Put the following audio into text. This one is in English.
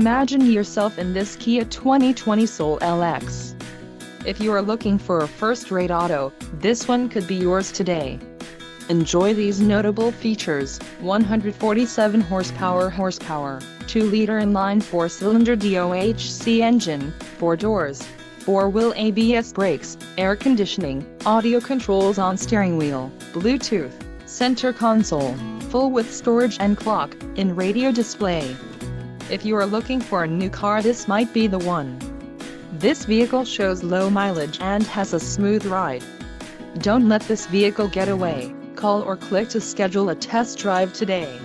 Imagine yourself in this Kia 2020 Soul LX. If you are looking for a first-rate auto, this one could be yours today. Enjoy these notable features: 147 horsepower, 2-liter inline 4-cylinder DOHC engine, 4 doors, 4-wheel ABS brakes, air conditioning, audio controls on steering wheel, Bluetooth, center console, full-width storage and clock-in radio display. If you are looking for a new car, this might be the one. This vehicle shows low mileage and has a smooth ride. Don't let this vehicle get away. Call or click to schedule a test drive today.